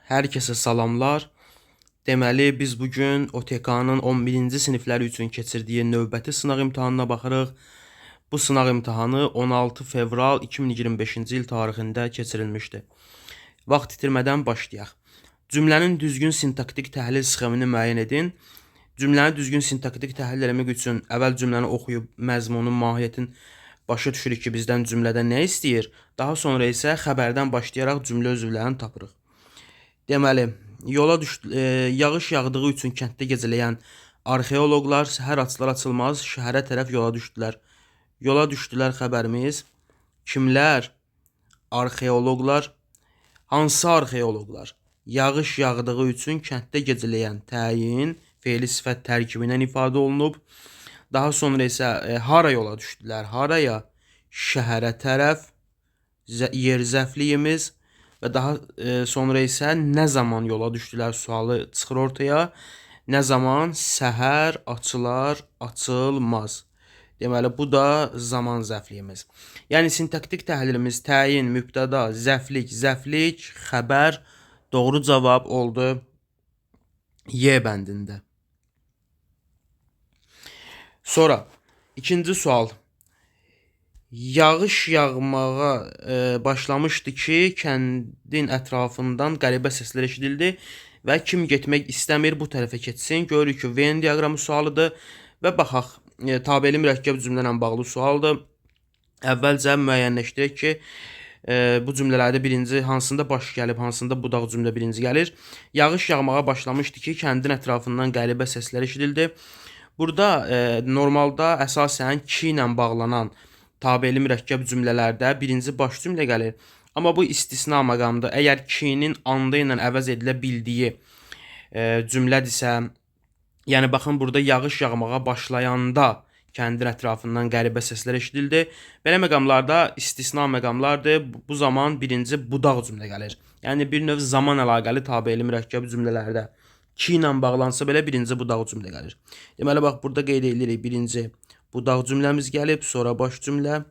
Hər kəsə salamlar. Deməli, biz bugün OTK-nın 11-ci sinifləri üçün keçirdiyi növbəti sınaq imtahanına baxırıq. Bu sınaq imtahanı 16 fevral 2025-ci il tarixində keçirilmişdi. Vaxt itirmədən başlayaq. Cümlənin düzgün sintaktik təhlil sxemini müəyyən edin. Cümləni düzgün sintaktik təhlil etmək üçün əvvəl cümləni oxuyub məzmunun, mahiyyətin başa düşürük ki, bizdən cümlədə nə istəyir. Daha sonra isə xəbərdən başlayaraq cümlə üzvlərini tapırıq. Deməli, yağış yağdığı üçün kənddə gecələyən arxeoloqlar səhər açılar-açılmaz şəhərə tərəf yola düşdülər. Yola düşdülər xəbərimiz. Kimlər? Arxeoloqlar. Hansı arxeoloqlar? Yağış yağdığı üçün kənddə gecələyən təyin fe'li sifət tərkibindən ifadə olunub. Daha sonra isə hara yola düşdülər? Haraya? Şəhərə tərəf. Yer zəfliyimiz. Və daha sonra isə nə zaman yola düşdülər sualı çıxır ortaya. Nə zaman? Səhər açılar, açılmaz. Deməli, bu da zaman zəfliyimiz. Yəni, sintaktik təhlilimiz təyin, mübtəda, zəflik, zəflik, xəbər doğru cavab oldu Y bəndində. Sonra, ikinci sual. Yağış yağmağa başlamışdı ki, kəndin ətrafından qəribə səslər eşidildi və kim getmək istəmir bu tərəfə keçsin. Görürük ki, Venn diaqramı sualıdır və baxaq, tabeli mürəkkəb cümlə ilə bağlı sualdır. Əvvəlcə müəyyənləşdirək ki, bu cümlələrdə birinci hansında baş gəlib, hansında budaq cümlə birinci gəlir. Yağış yağmağa başlamışdı ki, kəndin ətrafından qəribə səslər eşidildi. Burada normalda əsasən ki ilə bağlanan tabeli mürəkkəb cümlələrdə birinci baş cümlə gəlir. Amma bu istisna məqamdır. Əgər ki-nin anda ilə əvəz edilə bildiyi cümlədirsə, yəni baxın, burada yağış yağmağa başlayanda kəndin ətrafından qəribə səslər eşidildi. Belə məqamlarda istisna məqamlardır. Bu zaman birinci budaq cümlə gəlir. Yəni bir növ zaman əlaqəli tabeli mürəkkəb cümlələrdə ki ilə bağlansa belə birinci budaq cümlə gəlir. Deməli, bax, burada qeyd edirik. Birinci budaq cümləmiz gəlib, sonra baş cümlə.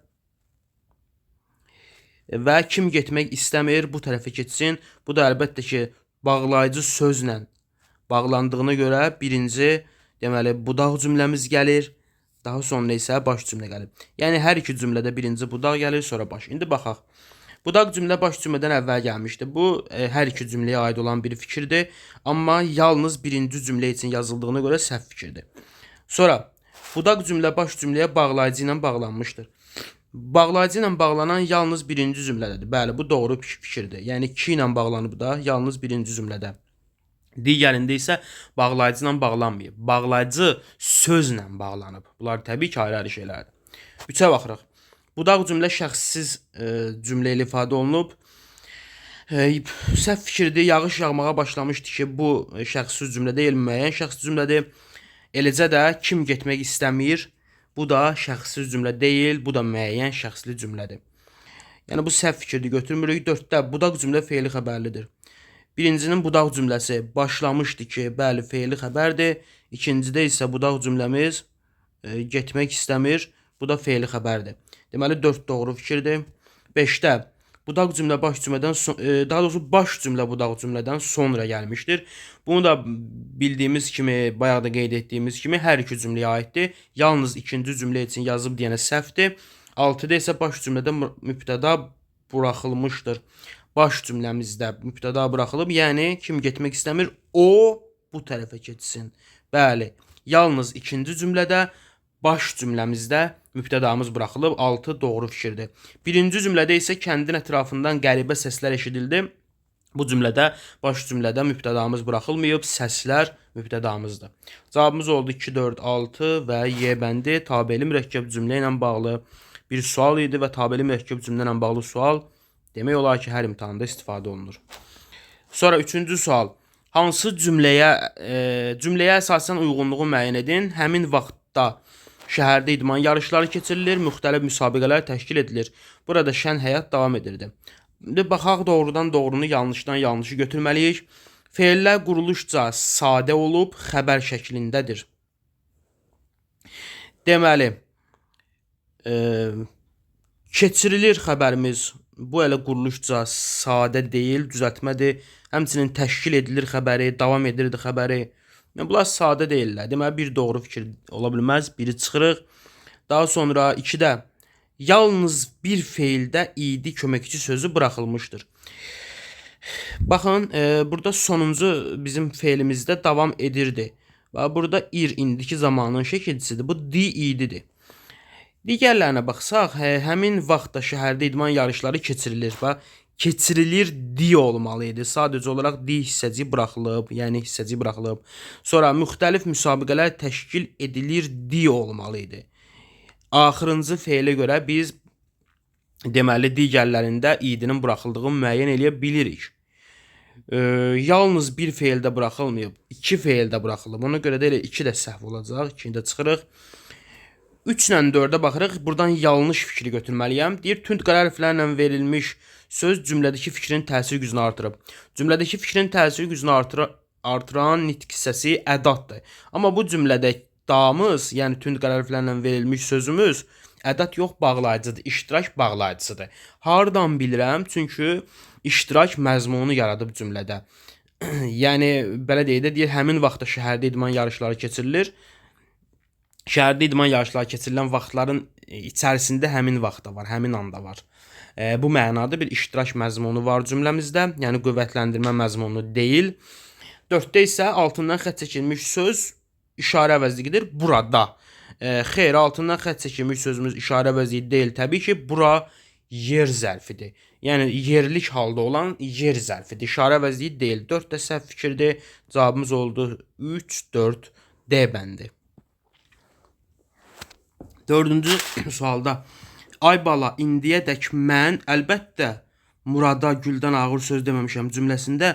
Və kim getmək istəmir, bu tərəfə keçsin. Bu da əlbəttə ki, bağlayıcı sözlə bağlandığına görə birinci, deməli, budaq cümləmiz gəlir. Daha sonra isə baş cümlə gəlir. Yəni, hər iki cümlədə birinci budaq gəlir, sonra baş. İndi baxaq. Budaq cümlə baş cümlədən əvvəl gəlmişdi. Bu, hər iki cümləyə aid olan bir fikirdir. Amma yalnız birinci cümlə üçün yazıldığına görə səhv fikirdir. Sonra, budaq cümlə baş cümləyə bağlayıcı ilə bağlanmışdır. Bağlayıcı ilə bağlanan yalnız birinci cümlədədir. Bəli, bu doğru fikirdir. Yəni, ki ilə bağlanıb da yalnız birinci cümlədə. Digərində isə bağlayıcı ilə bağlanmayıb. Bağlayıcı sözlə bağlanıb. Bunlar təbii ki, ayrı-ayrı şeylərdir. 3-ə baxırıq. Budaq cümlə şəxssiz cümlə ilə ifadə olunub. Səhv fikirdir. Yağış yağmağa başlamışdı ki, bu şəxssiz cümlə deyil, müəyyən şəxsiz cümlədir. Eləcə də kim getmək istəmir, bu da şəxssiz cümlə deyil, bu da müəyyən şəxsli cümlədir. Yəni, bu səhv fikirdir, götürmürük. 4-də budaq cümlə fe'li xəbərlidir. Birincinin budaq cümləsi başlamışdı ki, bəli, fe'li xəbərdir. İkincidə isə budaq cümləmiz getmək istəmir, bu da fe'li xəbərdir. Deməli, 4 doğru fikirdir. 5-də budaq cümlə baş cümlədən, daha doğrusu baş cümlə budaq cümlədən sonra gəlmişdir. Bunu da bildiyimiz kimi, bayaq da qeyd etdiyimiz kimi hər iki cümləyə aiddir. Yalnız ikinci cümlə üçün yazıb deyənə səhvdir. 6-da isə baş cümlədə mübtəda buraxılmışdır. Baş cümləmizdə mübtəda buraxılıb, yəni kim getmək istəmir, o bu tərəfə keçsin. Bəli, yalnız ikinci cümlədə baş cümləmizdə mübtədamız buraxılıb, 6 doğru fikirdir. Birinci cümlədə isə kəndin ətrafından qəribə səslər eşidildi. Bu cümlədə, baş cümlədə mübtədamız buraxılmayıb, səslər mübtədamızdır. Cavabımız oldu 2, 4, 6 və Y bəndi tabeli mürəkkəb cümlə ilə bağlı bir sual idi və tabeli mürəkkəb cümlə ilə bağlı sual demək olar ki, hər imtahanda istifadə olunur. Sonra 3-cü sual. Hansı cümləyə əsasən uyğunluğu müəyyən edin? Həmin vaxtda şəhərdə idman yarışları keçirilir, müxtəlif müsabiqələr təşkil edilir. Burada şən həyat davam edirdi. İndi baxaq, doğrudan doğrunu, yanlışdan yanlışı götürməliyik. Fe'llər quruluşca sadə olub, xəbər şəklindədir. Deməli, keçirilir xəbərimiz bu elə quruluşca sadə deyil, düzəltmədir. Həmçinin təşkil edilir xəbəri, davam edirdi xəbəri. Yəni bunlar sadə deyillər. Deməli bir doğru fikir ola bilməz, biri çıxırıq. Daha sonra 2-də yalnız bir feildə idi köməkçi sözü buraxılmışdır. Baxın, burada sonuncu bizim feilimizdə davam edirdi. Və burada indiki zamanın şəkilçisidir. Bu ididir. Digərlərinə baxsaq, həmin vaxtda şəhərdə idman yarışları keçirilir və keçirilir olmalı idi. Sadəcə olaraq hissəci buraxılıb, yəni hissəci buraxılıb. Sonra müxtəlif müsabiqələr təşkil edilir olmalı idi. Axırıncı feilə görə biz deməli digərlərində idinin buraxıldığını müəyyən eləyə bilirik. Yalnız bir feildə buraxılmayıb, 2 feildə buraxılıb. Ona görə də elə 2 də səhv olacaq. 2-də çıxırıq. 3 ilə 4-ə baxırıq. Buradan yanlış fikri götürməliyəm. Deyir, tünd qara hərflərlə verilmiş söz cümlədəki fikrin təsir gücünü artırıb. Cümlədəki fikrin təsir gücünü artıran nitq hissəsi ədatdır. Amma bu cümlədə damız, yəni tünd qara hərflərlə verilmiş sözümüz ədat yox, bağlayıcıdır. İştirak bağlayıcısıdır. Hardan bilirəm? Çünki iştirak məzmunu yaradıb cümlədə. Yəni belə deyək, həmin vaxtda şəhərdə idman yarışları keçirilir. Şəhərdə idman yarışları keçirilən vaxtların içərisində həmin vaxtda var, həmin anda var. Bu mənada bir iştirak məzmunu var cümləmizdə, yəni qüvvətləndirmə məzmunu deyil. 4-də isə altından xətt çəkilmiş söz işarə əvəzliyidir burada. Xeyr, altından xətt çəkilmiş sözümüz işarə əvəzliyi deyil. Təbii ki, bura yer zərfidir. Yəni yerlik halda olan yer zərfidir. İşarə əvəzliyi deyil. 4 də səhv fikirdir. Cavabımız oldu 3, 4, D bəndi. 4-cü sualda ay bala, indiyədək mən əlbəttə Murada güldən ağır söz deməmişəm cümləsində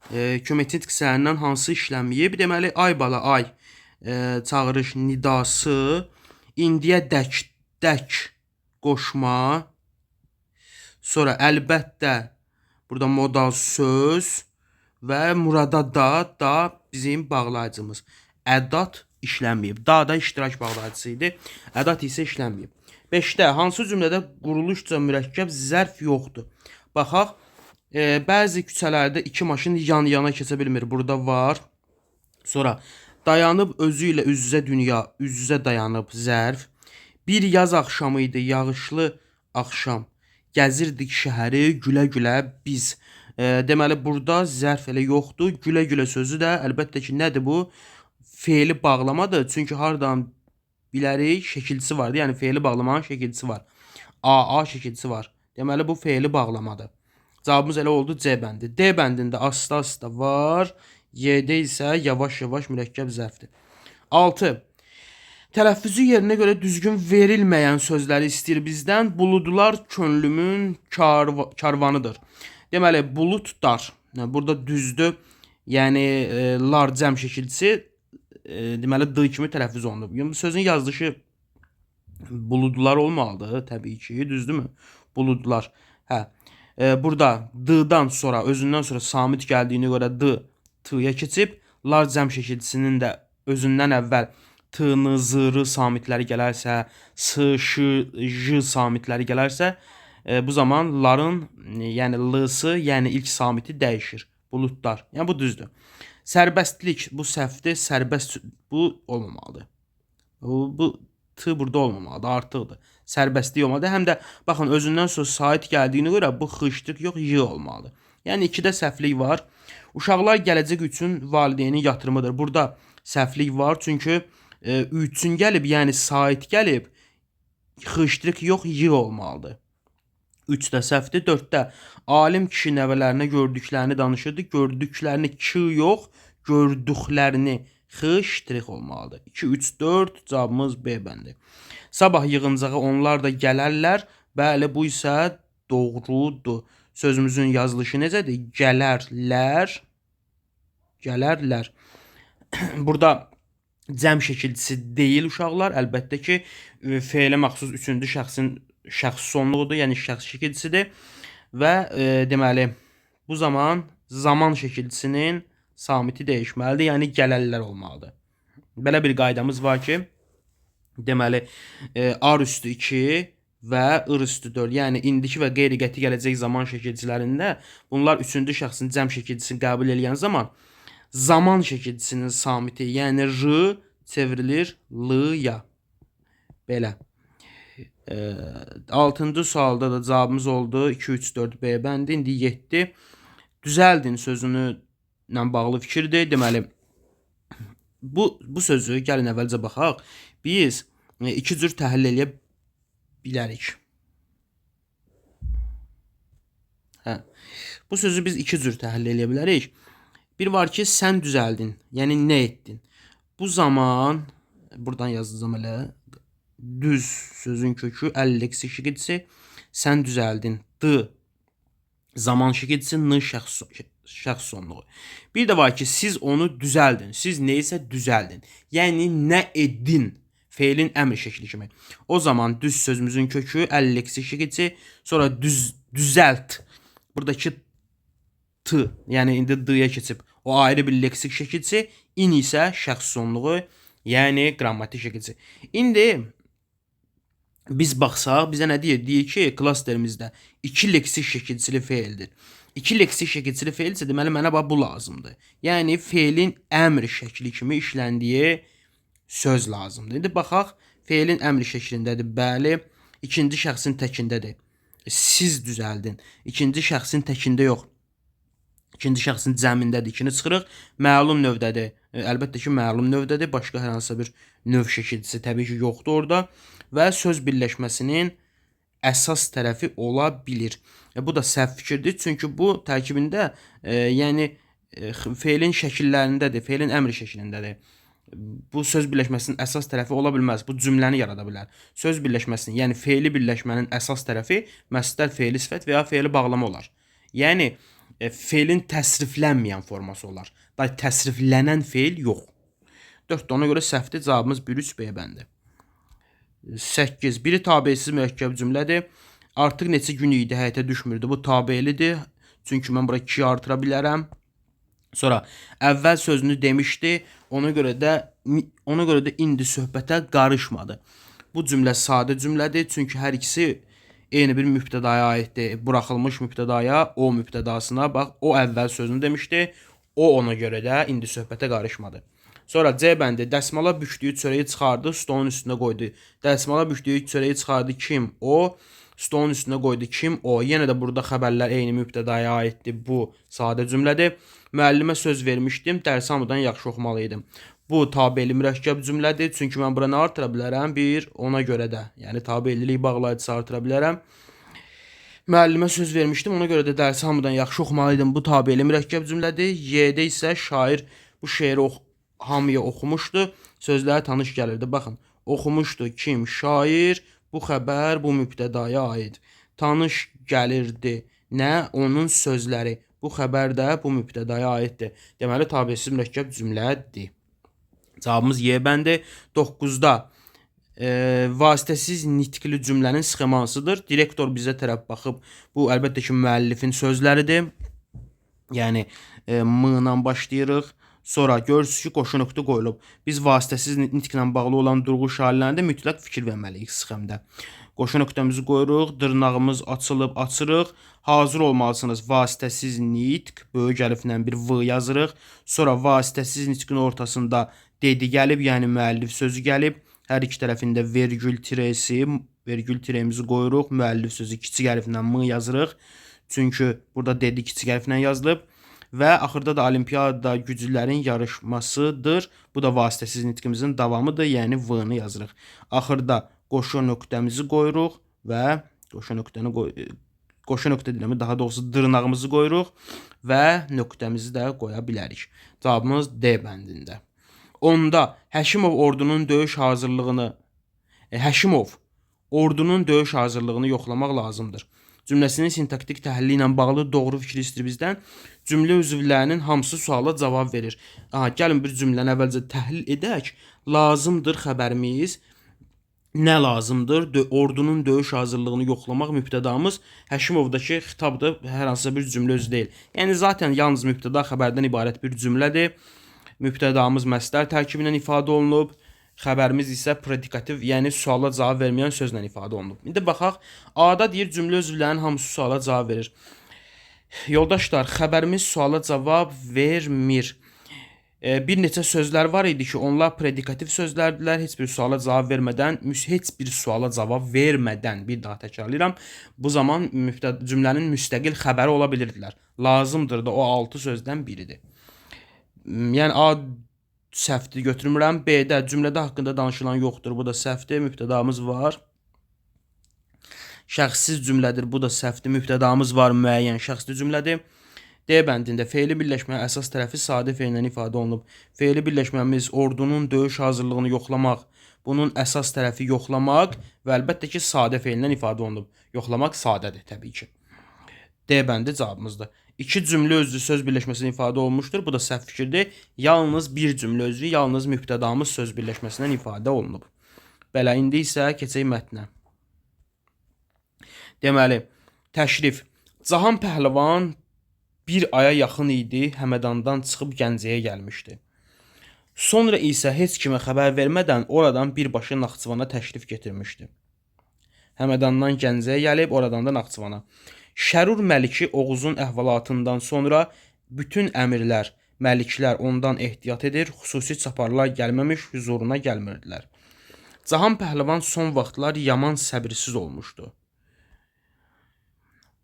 köməkçi nitqsələrindən hansı işlənməyib? Deməli ay bala, ay çağırış nidası, indiyədək qoşma, sonra əlbəttə burada modal söz və Murada da bizim bağlayıcımız. Ədat işlənməyib. Da iştirak bağlayıcısı idi. Ədat isə işlənməyib. 5-də hansı cümlədə quruluşca mürəkkəb zərf yoxdur? Baxaq, bəzi küçələrdə 2 maşın yan-yana keçə bilmir. Burada var. Sonra dayanıb özü ilə üz-üzə dünya, üz-üzə dayanıb zərf. Bir yaz axşamı idi, yağışlı axşam. Gəzirdik şəhəri gülə-gülə biz. Deməli burada zərf elə yoxdur. Gülə-gülə sözü də əlbəttə ki, nədir bu? Feili bağlamadır. Çünki hardan bilərik, şəkilçisi vardı. Yəni feili bağlamanın şəkilçisi var. A şəkilçisi var. Deməli bu feili bağlamadır. Cavabımız elə oldu C bəndi. D bəndində asta-asta var. Y-də isə yavaş-yavaş mürəkkəb zərfdir. 6. Tələffüzü yerinə görə düzgün verilməyən sözləri istəyir bizdən. Buludlar könlümün karvanıdır. Deməli buludlar. Burada düzdür. Yəni lar cəm şəkilçisi deməli d kimi tələffüz olunub. Yəni sözün yazılışı buludlar olmalıdır təbii ki, düzdürmü? Buludlar. Hə. Burada d-dan sonra, özündən sonra samit gəldiyinə görə d t-ya keçib, lar cəm şəkilçisinin də özündən əvvəl t-nı, z-rı samitləri gələrsə, s, ş, j samitləri gələrsə, bu zaman ların, yəni l-sı, yəni ilk samiti dəyişir. Buludlar. Yəni bu düzdür. Sərbəstlik, bu səhvdir, sərbəst bu olmamalıdır. Bu t burada olmamalıdır, artıqdır. Sərbəstlik olmalıdır. Həm də baxın özündən sonra sait gəldiyinə görə bu xışdıq yox, y olmalıdır. Yəni 2-də səhvlik var. Uşaqlar gələcək üçün valideynin yatırımıdır. Burada səhvlik var çünki üçün gəlib, yəni sait gəlib, xışdıq yox, y olmalıdır. 3-də səhvdir. 4-də alim kişi nəvələrinə gördüklərini danışırdı. Gördüklərini ki yox, gördüklərini x olmalıdır. 2, 3, 4 cavabımız B bəndi. Sabah yığıncağa onlar da gələrlər. Bəli, bu isə doğrudur. Sözümüzün yazılışı necədir? Gələrlər. Gələrlər. Burada cəm şəkilçisi deyil uşaqlar. Əlbəttə ki, feilə məxsus 3-cü şəxsin şəxs sonluğudur, yəni şəxs şəkilçisidir və deməli bu zaman şəkilçisinin samiti dəyişməlidir, yəni gələrlər olmalıdır. Belə bir qaydamız var ki, deməli ar üstü 2 və ır üstü 4. Yəni indiki və qeyri-qəti gələcək zaman şəkilcilərində bunlar üçüncü şəxsin cəm şəkilcisini qəbul edən zaman şəkilcisinin samiti, yəni r çevrilir l-ya. Belə. 6-cı sualda da cavabımız oldu 2, 3, 4 B bəndi. İndi 7. Düzəldin sözünü ilə bağlı fikirdir. Deməli, bu sözü gəlin əvvəlcə baxaq. Biz iki cür təhlil edə bilərik. Bu sözü biz iki cür təhlil edə bilərik. Bir var ki, sən düzəldin, yəni nə etdin? Bu zaman, buradan yazacağım elə, düz sözün kökü, əlləksi şəkilcisi, sən düzəldin, d zaman şəkilcisi, n şəxs sonluğu. Bir də var ki, siz onu düzəldin, siz neysə düzəldin, yəni nə edin, feilin əmr şəkli kimi. O zaman düz sözümüzün kökü, əlləksi şəkilcisi, sonra düzəlt, buradakı t, yəni indi d-ya keçib, o ayrı bir leksik şəkilcisi, in isə şəxs sonluğu, yəni qrammatik şəkilcisi. İndi biz baxsaq, bizə nə deyir? Deyir ki, klasterimizdə iki leksik şəkilcili feildir. İki leksik şəkilcili feil isə deməli mənə bu lazımdır. Yəni feilin əmr şəkli kimi işləndiyi söz lazımdır. İndi baxaq, feilin əmr şəklindədir. Bəli, ikinci şəxsin təkindədir. Siz düzəldin. İkinci şəxsin təkində yox. İkinci şəxsin cəmindədir. İkini çıxırıq. Məlum növdədir. Əlbəttə ki, məlum növdədir. Başqa hər hansı bir növ şəkilcisi təbii ki, yoxdur orada. Və söz birləşməsinin əsas tərəfi ola bilir. Bu da səhv fikirdir. Çünki bu tərkibində yəni feilin şəkillərindədir. Feilin əmr şəklindədir. Bu söz birləşməsinin əsas tərəfi ola bilməz. Bu cümləni yarada bilər. Söz birləşməsinin, yəni feili birləşmənin əsas tərəfi məsdər feili sifət və ya feili bağlama olar. Yəni feilin təsriflənməyən forması olar. Təsriflənən feil yox. 4. Ona görə səhvdir. Cavabımız 1, 3 B bəndi. 8. Biri tabesiz mürəkkəb cümlədir. Artıq neçə gün idi həyata düşmürdü. Bu tabelidir. Çünki mən bura 2 artıra bilərəm. Sonra əvvəl sözünü demişdi. Ona görə də indi söhbətə qarışmadı. Bu cümlə sadə cümlədir. Çünki hər ikisi eyni bir mübtədaya aiddir. Buraxılmış mübtədaya, o mübtədasına bax, o əvvəl sözünü demişdi. O ona görə də indi söhbətə qarışmadı. Sonra C bəndi dəsmala bükdüyü çörəyi çıxardı, stolun üstünə qoydu. Dəsmala bükdüyü çörəyi çıxardı kim? O. Stolun üstünə qoydu kim? O. Yenə də burada xəbərlər eyni mübtədaya aiddir. Bu sadə cümlədir. Müəllimə söz vermişdim, dərs hamıdan yaxşı oxumalıydım. Bu tabeli mürəkkəb cümlədir. Çünki mən bura nə artıra bilərəm? 1, ona görə də. Yəni tabelilik bağlayıcısı artıra bilərəm. Müəllimə söz vermişdim, ona görə də dərsi hamıdan yaxşı oxumalıydım. Bu tabeli mürəkkəb cümlədir. Y-də isə şair bu şeiri hamıya oxumuşdu. Sözləri tanış gəlirdi. Baxın, oxumuşdu kim? Şair. Bu xəbər bu mübtədaya aid. Tanış gəlirdi. Nə? Onun sözləri. Bu xəbər də bu mübtədaya aiddir. Deməli, tabesiz mürəkkəb cümlədir. Cavabımız Y bəndi. 9-da vasitəsiz nitqli cümlənin sxemasıdır. Direktor bizə tərəf baxıb, bu əlbəttə ki, müəllifin sözləridir. Yəni, m-la başlayırıq. Sonra görürsünüz ki, qoşu nöqtə qoyulub. Biz vasitəsiz nitqlə bağlı olan durğu şairlərində mütləq fikir verməliyik sxemdə. Qoşu nöqtəmizi qoyuruq, dırnağımız açılıb, açırıq. Hazır olmalısınız, vasitəsiz nitq, böyük əliflə bir V yazırıq. Sonra vasitəsiz nitqin ortasında dedi gəlib, yəni müəllif sözü gəlib. Hər iki tərəfində vergül tiremizi qoyuruq. Müəllif sözü kiçik əliflə M yazırıq. Çünki burada dedi kiçik əliflə yazılıb. Və axırda da olimpiyada güclərin yarışmasıdır. Bu da vasitəsiz nitqimizin davamıdır, yəni V-ni yazırıq. Axırda qoşu nöqtəmizi qoyuruq və qoşu nöqtə deməli, daha doğrusu dırnağımızı qoyuruq və nöqtəmizi də qoya bilərik. Cavabımız D bəndində. 10-da Həşimov ordunun döyüş hazırlığını yoxlamaq lazımdır. Cümləsinin sintaktik təhlili ilə bağlı doğru fikir istəyir bizdən. Cümlə üzvlərinin hamısı suala cavab verir. Gəlin bir cümləni əvvəlcə təhlil edək. Lazımdır xəbərimiz. Nə lazımdır? Ordunun döyüş hazırlığını yoxlamaq mübtədamız Həşimovdakı xitabdır. Hər hansısa bir cümlə özü deyil. Yəni zaten yalnız mübtəda xəbərdən ibarət bir cümlədir. Mübtədamız məsdər tərkibindən ifadə olunub. Xəbərimiz isə predikativ, yəni suala cavab verməyən sözlə ifadə olunub. İndi baxaq, A-da deyir cümlə üzvlərinin hamısı suala cavab verir. Yoldaşlar, xəbərimiz suala cavab vermir. Bir neçə sözlər var idi ki, onlar predikativ sözlərdilər. Heç bir suala cavab vermədən, bir daha təkrarlayıram, bu zaman cümlənin müstəqil xəbəri ola bilirdilər. Lazımdır da o 6 sözdən biridir. Yəni A səhvdir, götürmürəm. B-də cümlədə haqqında danışılan yoxdur, bu da səhvdir, mübtədamız var. Şəxssiz cümlədir, bu da səhvdir, mübtədamız var, müəyyən şəxsli cümlədir. D bəndində fe'li birləşmənin əsas tərəfi sadə fe'llə ifadə olunub. Fe'li birləşməmiz ordunun döyüş hazırlığını yoxlamaq, bunun əsas tərəfi yoxlamaq və əlbəttə ki, sadə fe'llə ifadə olunub. Yoxlamaq sadədir təbii ki. D bəndi cavabımızdır. 2 cümlə özlü söz birləşməsindən ifadə olunmuşdur. Bu da səhv fikirdir. Yalnız bir cümlə özlü, yalnız mübtədamız söz birləşməsindən ifadə olunub. Belə, indi isə keçək mətnə. Deməli, təşrif. Cahan Pəhləvan bir aya yaxın idi, Həmədandan çıxıb Gəncəyə gəlmişdi. Sonra isə heç kimə xəbər vermədən oradan birbaşa Naxçıvana təşrif getirmişdi. Həmədandan Gəncəyə gəlib, oradan da Naxçıvana. Şərur Məliki Oğuzun əhvalatından sonra bütün əmirlər, məliklər ondan ehtiyat edir, xüsusi çaparlar gəlməmiş huzuruna gəlmirdilər. Cahan Pəhləvan son vaxtlar yaman səbirsiz olmuşdu.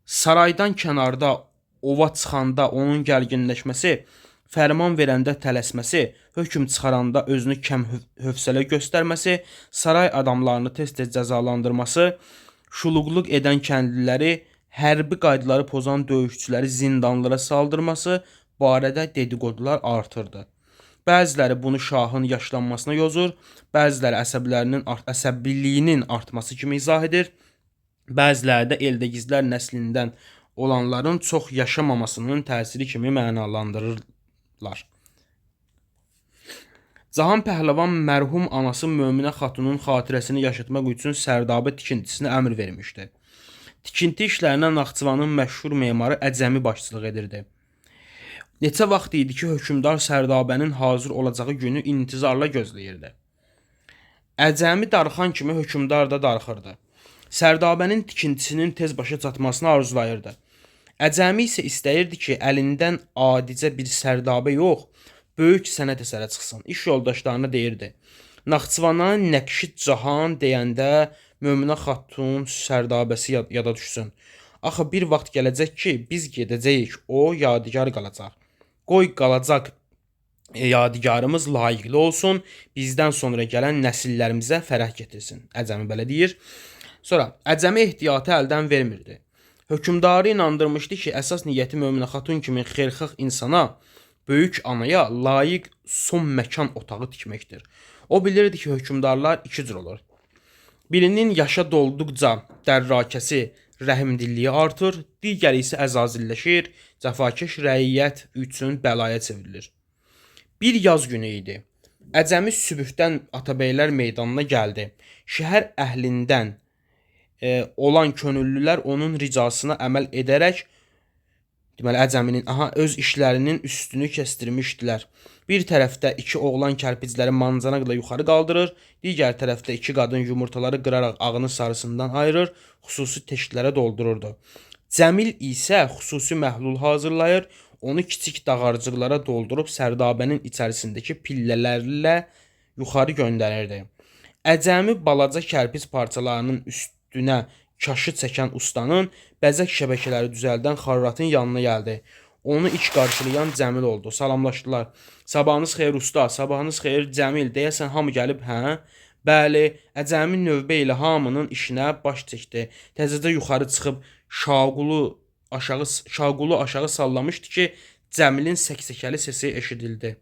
Saraydan kənarda ova çıxanda onun gərginləşməsi, fərman verəndə tələsməsi, hökm çıxaranda özünü kəm hövsələ göstərməsi, saray adamlarını tez-tez cəzalandırması, şuluqluq edən kəndliləri, hərbi qaydaları pozan döyüşçüləri zindanlara saldırması barədə dedikodular artırdı. Bəziləri bunu şahın yaşlanmasına yozur, bəziləri əsəbiliyinin artması kimi izah edir, bəziləri də eldəgizlər nəslindən olanların çox yaşamamasının təsiri kimi mənalandırırlar. Cahan Pəhləvan mərhum anası Möminə xatunun xatirəsini yaşatmaq üçün Sərdabə tikintisinə əmr vermişdi. Tikinti işlərinə Naxçıvanın məşhur memarı Əcəmi başçılıq edirdi. Neçə vaxt idi ki, hökmdar Sərdabənin hazır olacağı günü intizarla gözləyirdi. Əcəmi darxan kimi hökmdar da darxırdı. Sərdabənin tikintisinin tez başa çatmasını arzulayırdı. Əcəmi isə istəyirdi ki, əlindən adicə bir sərdabə yox, böyük sənət əsərə çıxsın. İş yoldaşlarına deyirdi. Naxçıvana Nəqşid Cahan deyəndə Möminə xatun sərdabəsi yada düşsün. Axı bir vaxt gələcək ki, biz gedəcəyik, o yadigar qalacaq. Qoy qalacaq yadigarımız layiqli olsun, bizdən sonra gələn nəsillərimizə fərəh getirsin. Əcəmi belə deyir. Sonra, Əcəmi ehtiyatı əldən vermirdi. Hökmdarı inandırmışdı ki, əsas niyyəti Möminə xatun kimi xeyirxah insana, böyük anaya layiq son məkan otağı tikməkdir. O bilirdi ki, hökmdarlar iki cür olur. Birinin yaşa dolduqca dərrakəsi, rəhimdilliyi artır, digəri isə əzazilləşir, cəfakeş rəiyyət üçün bəlaya çevrilir. Bir yaz günü idi. Əcəmi sübhdən Atabəylər meydanına gəldi. Şəhər əhlindən olan könüllülər onun ricasına əməl edərək deməli Əcəminin öz işlərinin üstünü kəstirmişdilər. Bir tərəfdə iki oğlan kərpicləri mancanaqla yuxarı qaldırır, digər tərəfdə iki qadın yumurtaları qıraraq ağını sarısından ayırır, xüsusi teşkillərə doldururdu. Cəmil isə xüsusi məhlul hazırlayır, onu kiçik dağarcıqlara doldurub Sərdabənin içərisindəki pillələrlə yuxarı göndərirdi. Əcəmi balaca kərpic parçalarının üstünə kaşı çəkən ustanın bəzək şəbəkələri düzəldən xarratın yanına gəldi. Onu ilk qarşılayan Cəmil oldu. Salamlaşdılar. Sabahınız xeyir usta, sabahınız xeyir Cəmil. Deyəsən hamı gəlib, hə? Bəli, Əcəmi növbə ilə hamının işinə baş çəkdi. Təzəcə yuxarı çıxıb şaqulu aşağı sallamışdı ki, Cəmilin səksəkəli səsi eşidildi.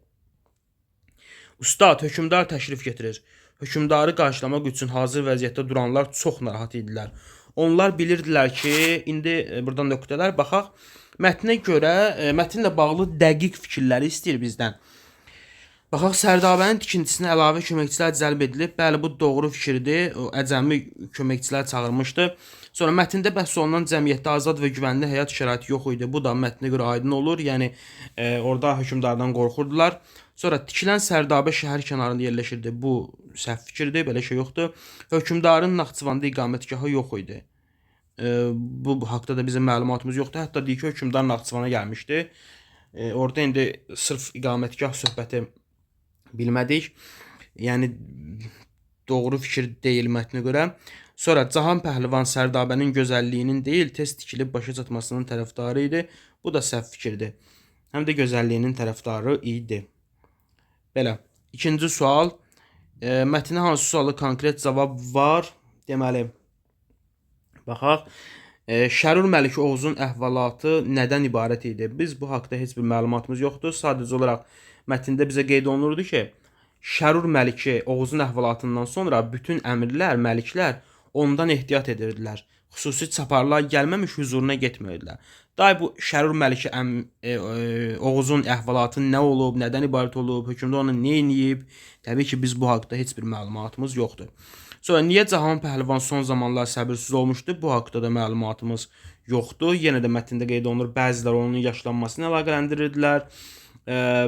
Ustad, hökmdar təşrif getirir. Hökmdarı qarşılamaq üçün hazır vəziyyətdə duranlar çox narahat idilər. Onlar bilirdilər ki, indi buradan nöqtələr baxaq. Mətnə görə, mətnlə bağlı dəqiq fikirləri istəyir bizdən. Baxaq, Sərdabənin tikintisinə əlavə köməkçilər cəlb edilib. Bəli, bu doğru fikirdir. O əcəmi köməkçilər çağırmışdı. Sonra mətndə bəhs olunan cəmiyyətdə azad və güvənli həyat şəraiti yox idi. Bu da mətnə görə aydın olur. Yəni orada hökmdardan qorxurdular. Sonra tikilən Sərdabə şəhər kənarında yerləşirdi. Bu səhv fikirdir, belə şey yoxdur. Hökmdarın Naxçıvanda iqamətgahı yox idi. Bu haqda da bizim məlumatımız yoxdur. Hətta deyir ki, hökmdar Naxçıvana gəlmişdi. Orada indi sırf iqamətgah söhbəti bilmədik. Yəni doğru fikir deyil mətnə görə. Sonra Cahan Pəhlivan Sərdabənin gözəlliyinin deyil, tez tikilib başa çatmasının tərəfdarı idi. Bu da səhv fikirdir. Həm də gözəlliyinin tərəfdarı idi. Belə. İkinci sual. Mətnə hansı sualı konkret cavab var? Deməli, baxaq. Şərur Məlik Oğuzun əhvalatı nədən ibarət idi? Biz bu haqda heç bir məlumatımız yoxdur. Sadəcə olaraq mətndə bizə qeyd olunurdu ki, Şərur Məliki Oğuzun əhvalatından sonra bütün əmirlər, məliklər ondan ehtiyat edirdilər. Xüsusi çaparlar gəlməmiş huzuruna getmirdilər. Day bu Şərur Məliki Oğuzun əhvalatı nə olub, nədən ibarət olub, hökmdar onu nə edib? Təbii ki, biz bu haqda heç bir məlumatımız yoxdur. Sonra niyə Cahan Pəhlivan son zamanlar səbirsiz olmuşdu? Bu haqda da məlumatımız yoxdur. Yenə də mətndə qeyd olunur, bəziləri onun yaşlanmasını əlaqələndirirdilər.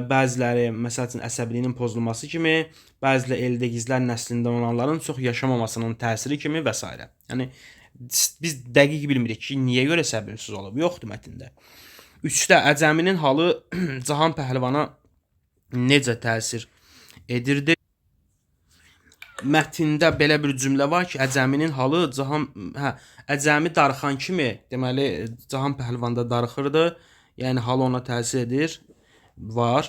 Bəziləri məsəl üçün əsəbiliyinin pozulması kimi, bəziləri Eldegizlər nəslindən olanların çox yaşamamasının təsiri kimi və s. Yəni biz dəqiq bilmirik ki, niyə görə səbirsiz olub. Yoxdur mətndə. Üçdə Əcəminin halı Cahan Pəhlivana necə təsir edirdi? Mətndə belə bir cümlə var ki, Əcəminin halı Əcəmi darıxan kimi, deməli Cahan Pəhlivan da darıxırdı. Yəni halı ona təsir edir. Var.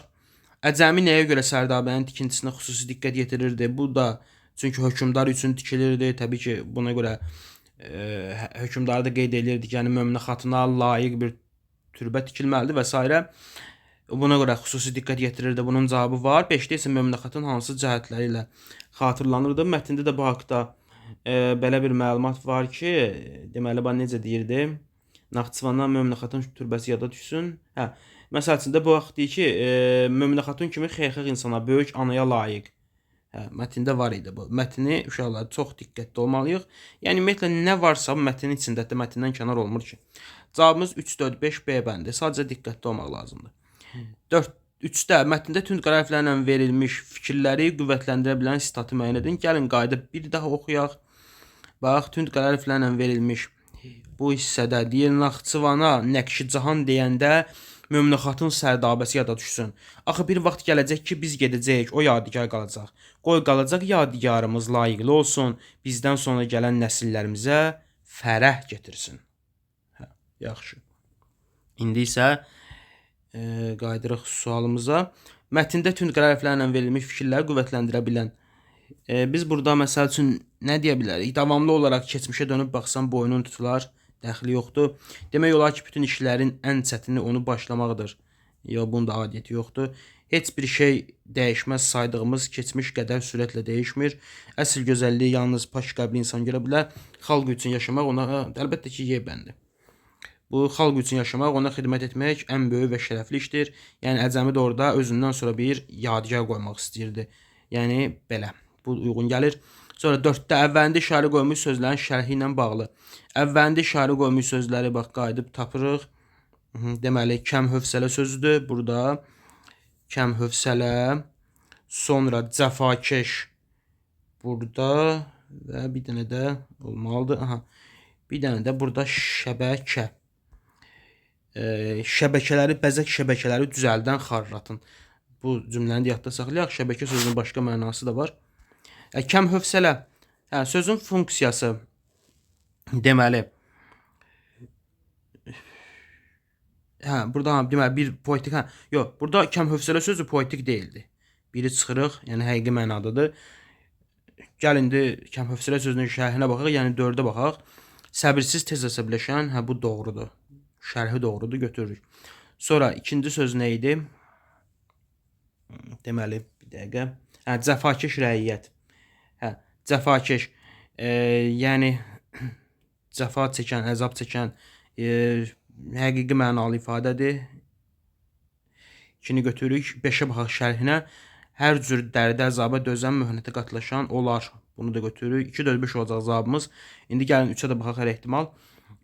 Əcəmi nəyə görə Sərdabənin tikintisinə xüsusi diqqət yetirirdi? Bu da çünki hökmdar üçün tikilirdi. Təbii ki, buna görə hökmdarı da qeyd edirdi ki, yəni Möminə xatuna layiq bir türbə tikilməlidir və s. Buna görə xüsusi diqqət yetirirdi. Bunun cavabı var. 5-də isə Möminə xatun hansı cəhətləri ilə xatırlanırdı. Mətndə də bu haqda belə bir məlumat var ki, deməli bax necə deyirdi? Naxçıvandan Möminə xatun türbəsi yada düşsün. Məsəl üçün də bu vaxt deyir ki, Möminə xatun kimi xeyirxah insana, böyük anaya layiq. Mətndə var idi bu. Mətni uşaqlar çox diqqətli olmalıyıq. Yəni ümumiyyətlə nə varsa mətnin içində də mətndən kənar olmur ki. Cavabımız 3, 4, 5 B bəndi. Sadəcə diqqətli olmaq lazımdır. 3-də mətndə tünd qara hərflərlə verilmiş fikirləri qüvvətləndirə bilən sitatı müəyyən edin. Gəlin qayıdıb bir daha oxuyaq. Bax, tünd qara hərflərlə verilmiş bu hissədə deyir Naxçıvana Nəqşicahan deyəndə Möminə xatun Sərdabəsi yada düşsün. Axı bir vaxt gələcək ki, biz gedəcəyik, o yadigar qalacaq. Qoy qalacaq yadigarımız layiqli olsun, bizdən sonra gələn nəsillərimizə fərəh getirsin. Yaxşı. İndi isə qayıdırıq sualımıza. Mətndə tünd qara hərflərlə verilmiş fikirləri qüvvətləndirə bilən. Biz burada məsəl üçün nə deyə bilərik? Davamlı olaraq keçmişə dönüb baxsam boynun tutular, dəxli yoxdur. Demək olar ki, bütün işlərin ən çətini onu başlamaqdır. Ya bunun da adiyyəti yoxdur. Heç bir şey dəyişməz saydığımız keçmiş qədər sürətlə dəyişmir. Əsl gözəlliyi yalnız pak qəlbli insan görə bilər. Xalq üçün yaşamaq ona əlbəttə ki, yebəndir. Bu xalq üçün yaşamaq, ona xidmət etmək ən böyük və şərəfli işdir. Yəni Əcəmi də orada özündən sonra bir yadigar qoymaq istəyirdi. Yəni belə. Bu uyğun gəlir. Sonra 4-də əvvəlində işarə qoymuş sözlərin şərhi ilə bağlı. Əvvəlində işarə qoymuş sözləri bax qayıdıb tapırıq. Deməli kəm hövsələ sözüdür burada. Kəm hövsələ. Sonra cəfakeş burada və bir dənə də olmalıdır. Bir dənə də burada şəbəkə. Şəbəkələri, bəzək şəbəkələri düzəldən xarratın. Bu cümləni də yadda saxlayaq. Şəbəkə sözünün başqa mənası da var. Kəm hövsələ. Sözün funksiyası. Deməli. Burada deməli bir poetik. Yox, burada kəm hövsələ sözü poetik deyildi. Biri çıxırıq, yəni həqiqi mənadadır. Gəl indi kəm hövsələ sözünün şərhinə baxaq, yəni 4-də baxaq. Səbirsiz tez əsəbləşən, bu doğrudur. Şərhi doğrudur, götürürük. Sonra ikinci söz nə idi? Deməli, bir dəqiqə. Cəfakeş rəiyyət. Cəfakeş, yəni cəfa çəkən, əzab çəkən həqiqi mənalı ifadədir. İkini götürürük. 5-ə baxaq şərhinə. hər cür dərdə əzaba dözən möhnətə qatlaşan olar. Bunu da götürürük. 2-4-5 olacaq cavabımız. İndi gəlin 3-ə də baxaq hər ehtimal.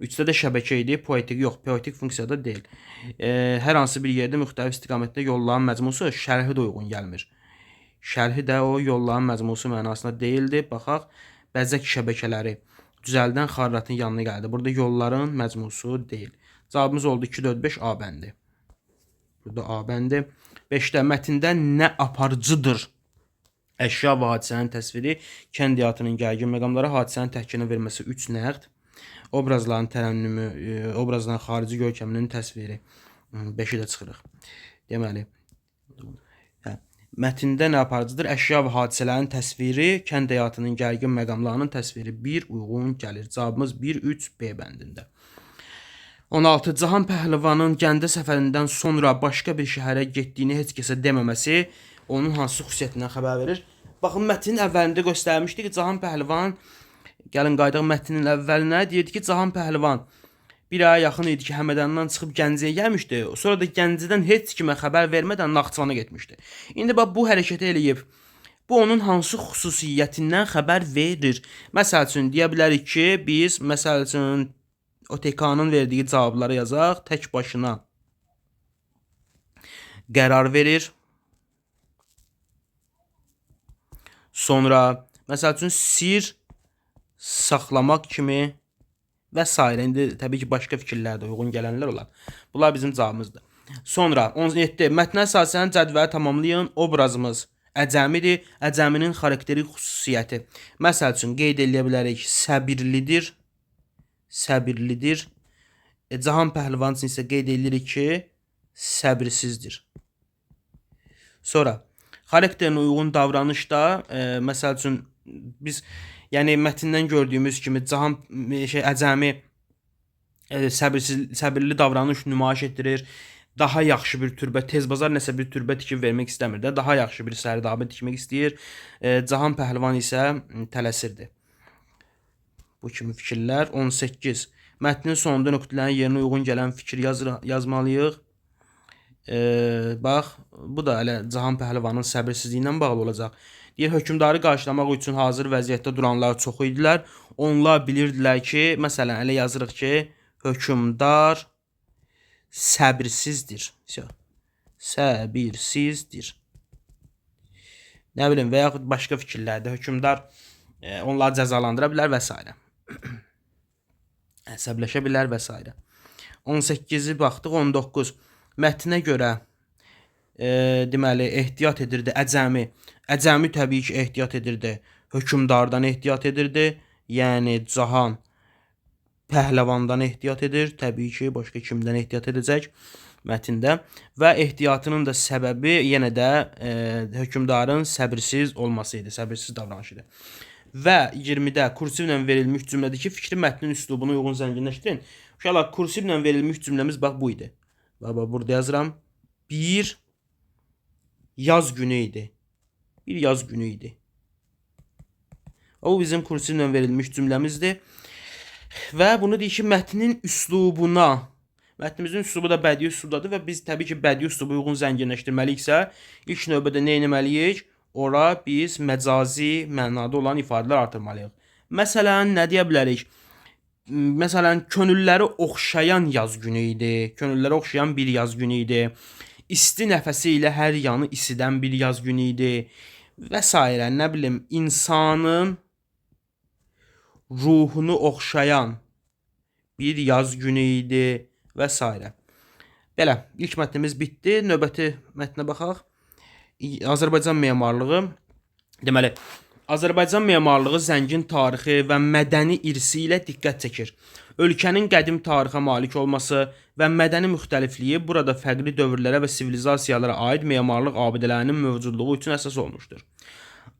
3-də də şəbəkə idi, poetik yox, poetik funksiyada deyil. Hər hansı bir yerdə müxtəlif istiqamətdə yolların məcmusu şərhi də uyğun gəlmir. Şərhi də o yolların məcmusu mənasında deyildi. Baxaq, bəzək şəbəkələri düzəldən xarratın yanına gəldi. Burada yolların məcmusu deyil. Cavabımız oldu 2-4-5 A bəndi. Burada A bəndi. 5-də mətndə nə aparıcıdır? Əşya və hadisənin təsviri, kənd həyatının gərgin məqamları, hadisənin təhkirinə verməsi 3 nəqd, obrazların tərənnümü, obrazların xarici görkəminin təsviri. 5-i də çıxırıq. Deməli, mətndə nə aparıcıdır? Əşya və hadisələrin təsviri, kənd həyatının gərgin məqamlarının təsviri 1 uyğun gəlir. Cavabımız 1-3-B bəndində. 16. Cahan Pəhləvanın Gəncə səfərindən sonra başqa bir şəhərə getdiyini heç kəsə deməməsi onun hansı xüsusiyyətindən xəbər verir? Baxın, mətnin əvvəlində göstərmişdi ki, Cahan Pəhləvan, gəlin qaydaq mətnin əvvəlinə, deyirdi ki, Cahan Pəhləvan bir aya yaxın idi ki, Həmədanidan çıxıb Gəncəyə gəlmişdi. Sonra da Gəncədən heç kimə xəbər vermədən Naxçıvana getmişdi. İndi bax, bu hərəkəti eləyib. Bu onun hansı xüsusiyyətindən xəbər verir? Məsəl üçün, deyə bilərik ki, biz, məsəl üçün, OTK-nın verdiyi cavabları yazaq. Tək başına qərar verir. Sonra, məsəl üçün, sir saxlamaq kimi və s. İndi təbii ki, başqa fikirlər də uyğun gələnlər olar. Bunlar bizim cavabımızdır. Sonra, 17. Mətnə əsasən cədvəli tamamlayın. Obrazımız əcəmidir. Əcəminin xarakteri xüsusiyyəti. Məsəl üçün, qeyd edə bilərik, səbirlidir. Səbirlidir. Cahan Pəhləvan üçün isə qeyd edirik ki, səbirsizdir. Sonra, xarakterinə uyğun davranışda, məsəl üçün, biz, yəni mətndən gördüyümüz kimi Cahan əcəmi səbirli davranış nümayiş etdirir. Daha yaxşı bir türbə, tezbazar nəsə bir türbə tikib vermək istəmir də, daha yaxşı bir sərdabə tikmək istəyir. Cahan Pəhləvan isə tələsirdi. Bu kimi fikirlər. 18. Mətnin sonunda nöqtələrin yerinə uyğun gələn fikir yazmalıyıq. Bax, bu da elə Cahan Pəhləvanın səbirsizliyi ilə bağlı olacaq. Deyir, hökmdarı qarşılamaq üçün hazır vəziyyətdə duranlar çox idilər. Onlar bilirdilər ki, məsələn, elə yazırıq ki, hökmdar səbirsizdir. Səbirsizdir. Nə bilim, və yaxud başqa fikirlərdə hökmdar onları cəzalandıra bilər və s. Əsəbləşə bilər və s. 18-i baxdıq. 19. Mətnə görə deməli, ehtiyat edirdi əcəmi. Əcəmi təbii ki, ehtiyat edirdi. Hökmdardan ehtiyat edirdi. Yəni, Cahan Pəhləvandan ehtiyat edir. Təbii ki, başqa kimdən ehtiyat edəcək mətndə. Və ehtiyatının da səbəbi yenə də hökmdarın səbirsiz olması idi. Səbirsiz davranışı idi. Və 20-də kursivlə verilmiş cümlədəki fikri mətnin üslubunu uyğun zənginləşdirin. Uşaqlar, kursivlə verilmiş cümləmiz bax bu idi. Bax, burada yazıram. Bir yaz günü idi. Bir yaz günü idi. O bizim kursivlə verilmiş cümləmizdir. Və bunu deyir ki, mətnin üslubuna. Mətnimizin üslubu da bədii üslubdadır və biz təbii ki, bədii üslubu uyğun zənginləşdirməliyiksə, ilk növbədə nə etməliyik? Ora biz məcazi mənada olan ifadələr artırmalıyıq. Məsələn, nə deyə bilərik? Məsələn, könülləri oxşayan yaz günü idi. Könülləri oxşayan bir yaz günü idi. İsti nəfəsi ilə hər yanı isidən bir yaz günü idi. Və s. Nə bilim, insanın ruhunu oxşayan bir yaz günü idi və s. Belə, ilk mətnimiz bitdi. Növbəti mətnə baxaq. Azərbaycan memarlığı. Deməli, Azərbaycan memarlığı zəngin tarixi və mədəni irsi ilə diqqət çəkir. Ölkənin qədim tarixə malik olması və mədəni müxtəlifliyi burada fərqli dövrlərə və sivilizasiyalara aid memarlıq abidələrinin mövcudluğu üçün əsas olmuşdur.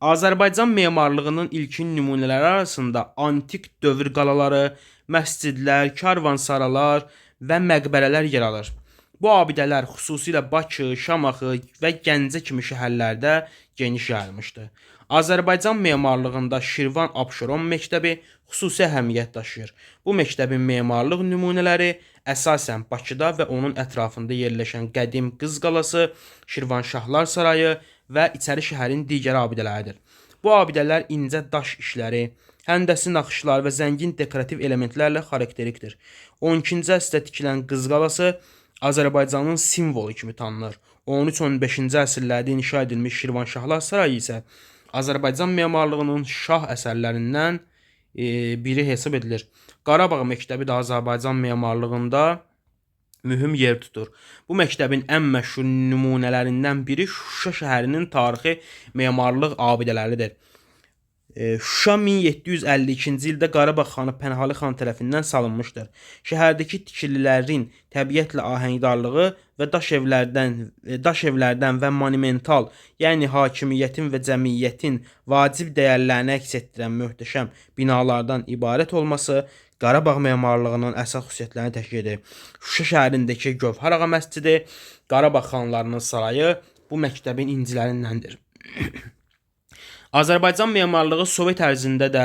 Azərbaycan memarlığının ilkin nümunələri arasında antik dövr qalaları, məscidlər, karvansaralar və məqbərələr yer alır. Bu abidələr xüsusilə Bakı, Şamaxı və Gəncə kimi şəhərlərdə geniş yayılmışdır. Azərbaycan memarlığında Şirvan Abşeron məktəbi xüsusi əhəmiyyət daşıyır. Bu məktəbin memarlıq nümunələri əsasən Bakıda və onun ətrafında yerləşən qədim Qız qalası, Şirvanşahlar sarayı və İçəri şəhərin digər abidələridir. Bu abidələr incə daş işləri, həndəsi naxışlar və zəngin dekorativ elementlərlə xarakterikdir. 12-ci əsrdə tikilən Qız qalası Azərbaycanın simvolu kimi tanınır. 13-15-ci əsrlərdə inşa edilmiş Şirvanşahlar sarayı isə Azərbaycan memarlığının şah əsərlərindən biri hesab edilir. Qarabağ məktəbi də Azərbaycan memarlığında mühüm yer tutur. Bu məktəbin ən məşhur nümunələrindən biri Şuşa şəhərinin tarixi memarlıq abidələridir. Şuşa 1752-ci ildə Qarabağ xanı Pənahəli xan tərəfindən salınmışdır. Şəhərdəki tikililərin təbiətlə ahəngdarlığı və daş evlərdən və monumental, yəni hakimiyyətin və cəmiyyətin vacib dəyərlərini əks etdirən möhtəşəm binalardan ibarət olması Qarabağ memarlığının əsas xüsusiyyətlərini təşkil edir. Şuşa şəhərindəki Gövhər ağa məscidi, Qarabağ xanlarının sarayı bu məktəbin incilərindəndir. Azərbaycan memarlığı Sovet ərzində də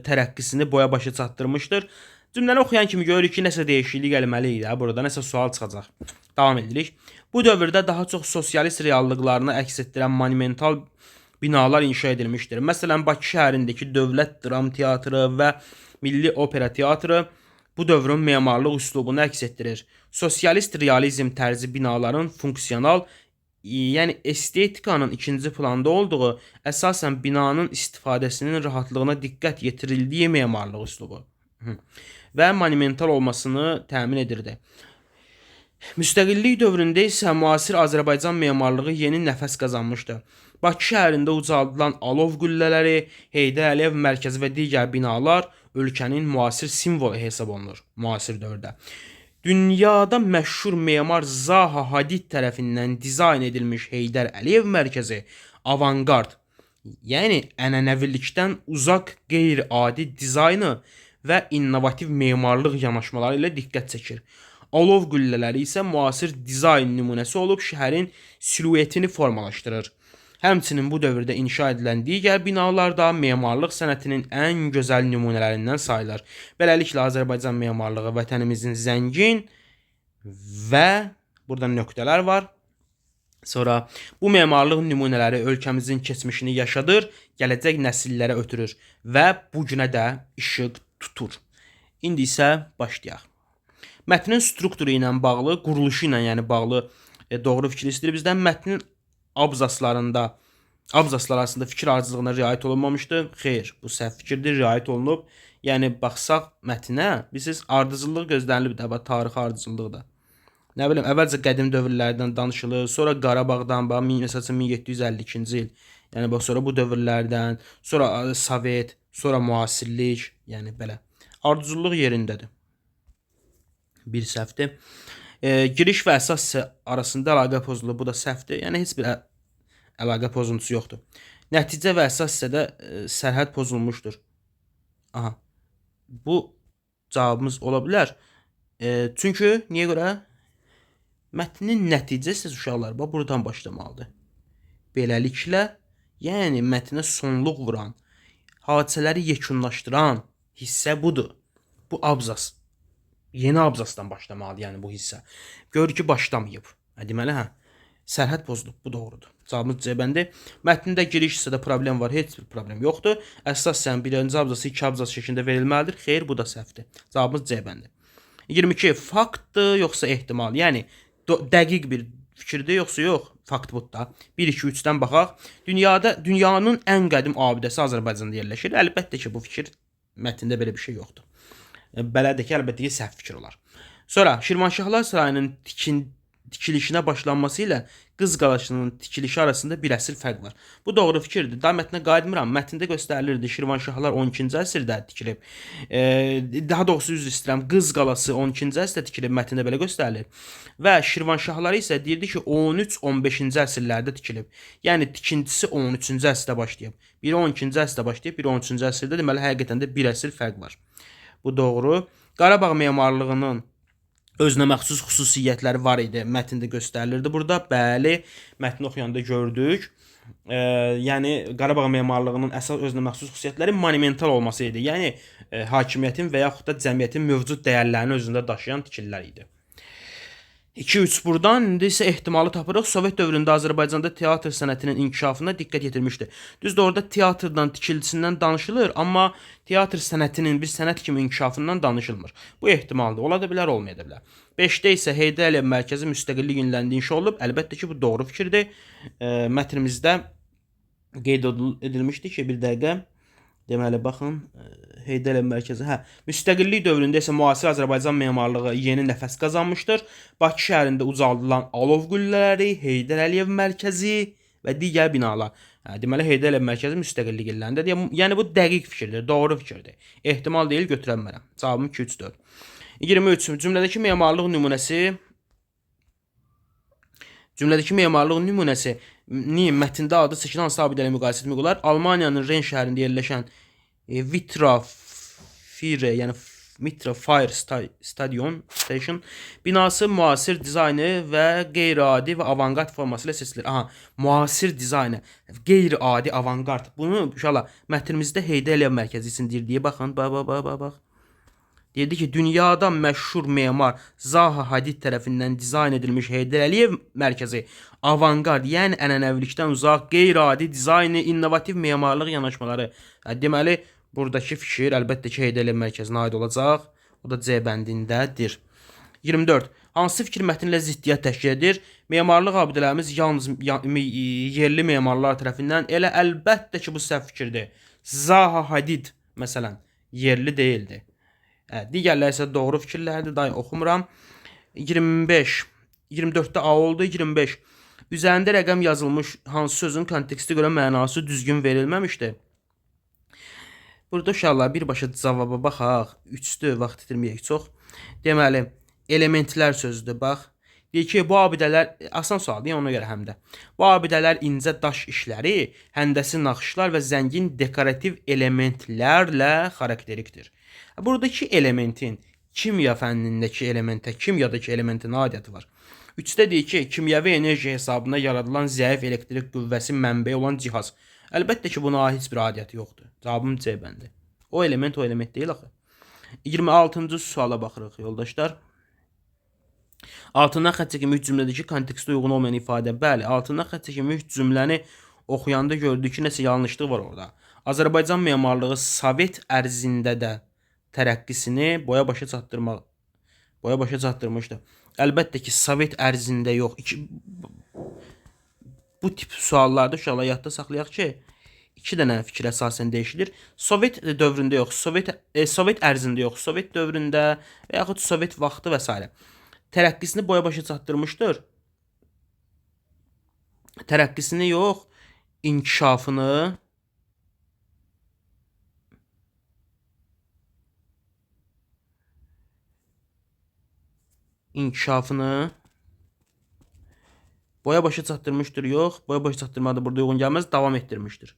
tərəqqisini boya-başa çatdırmışdır. Cümləni oxuyan kimi görürük ki, nəsə dəyişiklik gəlməli idi. Burada nəsə sual çıxacaq. Davam edirik. Bu dövrdə daha çox sosialist reallıqlarını əks etdirən monumental binalar inşa edilmişdir. Məsələn, Bakı şəhərindəki Dövlət Dram Teatrı və Milli Opera Teatrı bu dövrün memarlıq üslubunu əks etdirir. Sosialist realizm tərzi binaların funksional, yəni estetikanın ikinci planda olduğu, əsasən binanın istifadəsinin rahatlığına diqqət yetirildiyi memarlıq üslubu və monumental olmasını təmin edirdi. Müstəqillik dövründə isə müasir Azərbaycan memarlığı yeni nəfəs qazanmışdı. Bakı şəhərində ucaldılan alov qüllələri, Heydər Əliyev mərkəzi və digər binalar ölkənin müasir simvolu hesab olunur müasir dövrdə. Dünyada məşhur memar Zaha Hadid tərəfindən dizayn edilmiş Heydər Əliyev mərkəzi avangard, yəni ənənəvilikdən uzaq qeyri-adi dizaynı və innovativ memarlıq yanaşmaları ilə diqqət çəkir. Alov qüllələri isə müasir dizayn nümunəsi olub şəhərin siluetini formalaşdırır. Həmçinin bu dövrdə inşa edilən digər binalar da memarlıq sənətinin ən gözəl nümunələrindən sayılır. Beləliklə Azərbaycan memarlığı vətənimizin zəngin və burada nöqtələr var. Sonra bu memarlıq nümunələri ölkəmizin keçmişini yaşadır, gələcək nəsillərə ötürür və bu günə də işıq tutur. İndi isə başlayaq. Mətnin strukturu ilə bağlı, quruluşu ilə yəni bağlı doğru fikir istəyir bizdən. Mətnin abzaslar arasında fikir ayrıcılığına riayət olunmamışdır. Xeyr, bu səhv fikirdir, riayət olunub. Yəni baxsaq mətnə, bilirsiniz, ardıcıllıq gözlənilib də, tarixi ardıcıllıq da. Nə bilim, əvvəlcə qədim dövrlərdən danışılır, sonra Qarabağdan, məsələn 1752-ci il. Yəni bax, sonra bu dövrlərdən, sonra Sovet, sonra müasirlik, yəni belə. Ardıcıllıq yerindədir. Bir səhvdir. Giriş və əsas arasında əlaqə pozulur. Bu da səhvdir. Yəni heç bir əlaqə pozuntusu yoxdur. Nəticə və əsas hissədə sərhəd pozulmuşdur. Aha. Bu cavabımız ola bilər. Çünki niyə görə? Mətnin nəticəsi uşaqlar buradan başlamalıdır. Beləliklə, yəni mətnə sonluq vuran, hadisələri yekunlaşdıran hissə budur. Bu abzas. Yeni abzasdan başlamalı, yəni bu hissə. Görür ki, başlamayıb. Deməli, sərhəd pozulub, bu doğrudur. Cavabımız C bəndi. Mətnində giriş hissədə problem var, heç bir problem yoxdur. Əsas sən birinci abzası, iki abzas şəklində verilməlidir. Xeyr, bu da səhvdir. Cavabımız C bəndi. 22. Faktdır, yoxsa ehtimal? Yəni, dəqiq bir fikirdir, yoxsa yox? Fakt bu da. 1, 2, 3-dən baxaq. Dünyanın ən qədim abidəsi Azərbaycanda yerləşir. Əlbəttə ki, bu fikir mətndə belə bir şey yoxdur. Belədir ki, əlbəttə ki, səhv fikir olar. Sonra Şirvanşahlar sarayının tikilişinə başlanması ilə Qız qalasının tikilişi arasında bir əsr fərq var. Bu doğru fikirdir. Daha mətnə qayıtmıram. Mətndə göstərilirdi Şirvanşahlar 12-ci əsrdə tikilib. Daha doğrusu üzr istəyirəm, Qız qalası 12-ci əsrdə tikilib, mətndə belə göstərilir. Və Şirvanşahları isə deyirdi ki, 13-15-ci əsrlərdə tikilib. Yəni tikintisi 13-cü əsrdə başlayıb. Biri 12-ci əsrdə başlayıb, biri 13-cü əsrdə. Deməli, həqiqətən də bir əsr fərq var. Bu doğru. Qarabağ memarlığının özünə məxsus xüsusiyyətləri var idi. Mətndə göstərilirdi burada. Bəli, mətni oxuyanda gördük. Yəni Qarabağ memarlığının əsas özünə məxsus xüsusiyyətləri monumental olması idi. Yəni hakimiyyətin və yaxud da cəmiyyətin mövcud dəyərlərini özündə daşıyan tikililər idi. 2-3 buradan, indi isə ehtimalı tapırıq. Sovet dövründə Azərbaycanda teatr sənətinin inkişafına diqqət yetirmişdi. Düzdür, orada teatrdan, tikilisindən danışılır, amma teatr sənətinin bir sənət kimi inkişafından danışılmır. Bu ehtimaldır. Ola da bilər, olmaya da bilər. 5-də isə Heydər Əliyev mərkəzi müstəqillik günlərində inşa olub. Əlbəttə ki, bu doğru fikirdir. Mətnimizdə qeyd edilmişdi ki, bir dəqiqə. Deməli, baxın, Heydər Əliyev mərkəzi. Müstəqillik dövründə isə müasir Azərbaycan memarlığı yeni nəfəs qazanmışdır. Bakı şəhərində ucaldılan alov qüllələri, Heydər Əliyev mərkəzi və digər binalar. Deməli, Heydər Əliyev mərkəzi müstəqillik illərindədir. Yəni bu dəqiq fikirdir, doğru fikirdir. Ehtimal deyil, götürənmərəm. Cavabım 2, 3, 4. 23. Cümlədəki memarlıq nümunəsi mətndə adı seçilən hansı abidələ müqayisə etmək olar? Almaniyanın Ren şəhərində yerləşən Vitra Fire, yəni Mitra Fire Station binası müasir dizaynı və qeyri-adi və avangard forması ilə seçilir. Müasir dizaynı, qeyri-adi, avangard. Bunu inşallah mətnimizdə Heydər Əliyev mərkəzi üçün deyə baxın. Bax. Dedi ki, dünyada məşhur memar Zaha Hadid tərəfindən dizayn edilmiş Heydər Əliyev mərkəzi avangard, yəni ənənəvilikdən uzaq, qeyri-adi dizaynı, innovativ memarlıq yanaşmaları. Deməli, buradakı fikir əlbəttə ki, Heydər Əliyev mərkəzinə aid olacaq. O da C bəndindədir. 24. Hansı fikir mətnlə ziddiyyət təşkil edir? Memarlıq abidələrimiz yalnız yerli memarlar tərəfindən, elə əlbəttə ki, bu səhv fikirdir. Zaha Hadid, məsələn, yerli deyildi. Digərləri isə doğru fikirlərdir. Day oxumuram. 25. 24-də A oldu. 25. Üzərində rəqəm yazılmış hansı sözün kontekstə görə mənası düzgün verilməmişdir? Burada uşaqlar birbaşa cavaba baxaq. 3-dür, vaxt itirməyək çox. Deməli, elementlər sözüdür. Bax. Deyir ki, bu abidələr, asan sualdır, ona görə həm də. Bu abidələr incə daş işləri, həndəsi naxışlar və zəngin dekorativ elementlərlə xarakterikdir. Buradakı elementin kimya fənnindəki elementə, kimyadakı elementin adiyyəti var. 3-də deyir ki, kimyəvi enerji hesabına yaradılan zəif elektrik qüvvəsi mənbəyi olan cihaz. Əlbəttə ki, buna heç bir adiyyəti yoxdur. Cavabım C bəndi. O element deyil axı. 26-cı suala baxırıq, yoldaşlar. Altından xətt çəkilmiş cümlədəki kontekstə uyğun olmayan ifadə. Bəli, altından xətt çəkilmiş cümləni oxuyanda gördük ki, nəsə yanlışlıq var orada. Azərbaycan memarlığı Sovet ərzində də tərəqqisini boya başa çatdırmışdı. Əlbəttə ki, Sovet ərzində yox. Bu tip suallarda uşaqlar yadda saxlayaq ki, 2 dənə fikir əsasən dəyişilir. Sovet dövründə yox, Sovet ərzində yox, Sovet dövründə və yaxud Sovet vaxtı və s. Tərəqqisini boya başa çatdırmışdır. Tərəqqisini yox, inkişafını boya başa çatdırmışdır, yox. Boya başa çatdırmada burada uyğun gəlməz, davam etdirmişdir.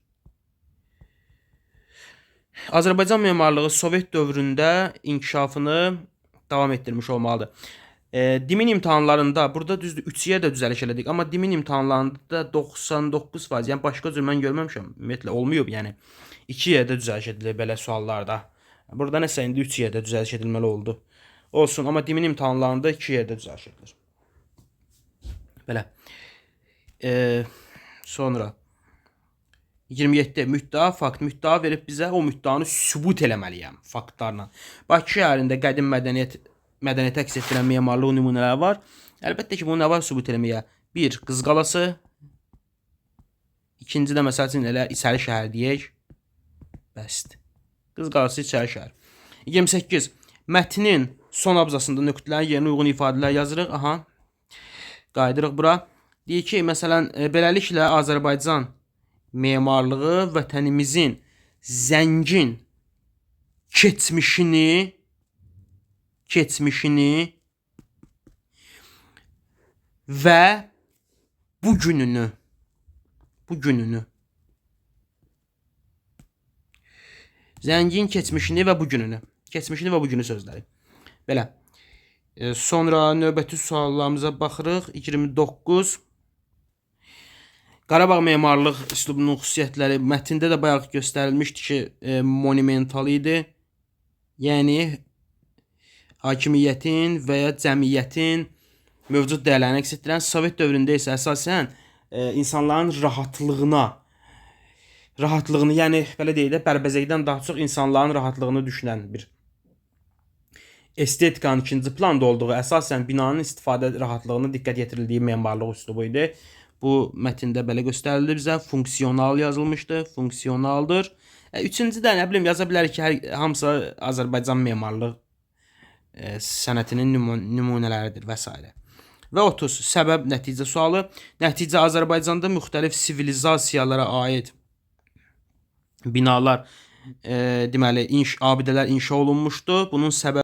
Azərbaycan memarlığı Sovet dövründə inkişafını davam etdirmiş olmalıdır. Dimin imtahanlarında, burada düzdür 3-yə də düzəliş elədik, amma dimin imtahanlarında 99%, yəni başqa cür mən görməmişəm, ümumiyyətlə olmayıb, yəni 2-yə də düzəliş edilir belə suallarda. Burada nəsə indi 3-yə də düzəliş edilməli oldu. Olsun, amma dimin imtahanlarında 2-yə də düzəliş edilir. Belə. Sonra 27. Müddəa fakt. Müddəa verib bizə o müddəanı sübut eləməliyəm faktlarla. Bakı şəhərində qədim mədəniyyət əks etdirən memarlıq nümunələri var. Əlbəttə ki, bunu nə var sübut eləməyə? 1. Qız qalası. 2-ci də məsəl üçün elə İçəri şəhər deyək. Bəsdir. Qız qalası İçəri şəhər. 28. Mətnin son abzasında nöqtələrin yerinə uyğun ifadələr yazırıq. Qaydırıq bura. Deyir ki, məsələn, beləliklə Azərbaycan memarlığı vətənimizin zəngin keçmişini və bugününü zəngin keçmişini və bugünü sözləri. Belə. Sonra növbəti suallarımıza baxırıq. 29. Qarabağ memarlıq üslubunun xüsusiyyətləri mətndə də bayaq göstərilmişdi ki, monumental idi. Yəni hakimiyyətin və ya cəmiyyətin mövcud dəyərlərini əks etdirən, Sovet dövründə isə əsasən insanların rahatlığını, yəni belə deyək də, bərbəzəkdən daha çox insanların rahatlığını düşünən bir estetikanın ikinci planda olduğu, əsasən binanın istifadə rahatlığına diqqət yetirildiyi memarlıq üslubu idi. Bu mətndə belə göstərildi bizə. Funksional yazılmışdı, funksionaldır. Üçüncü də nə bilim yaza bilərik ki, hamısı Azərbaycan memarlıq sənətinin nümunələridir və s. Və 30. Səbəb nəticə sualı. Nəticə Azərbaycanda müxtəlif sivilizasiyalara aid binalar, deməli, abidələr inşa olunmuşdu. Bunun səbəbi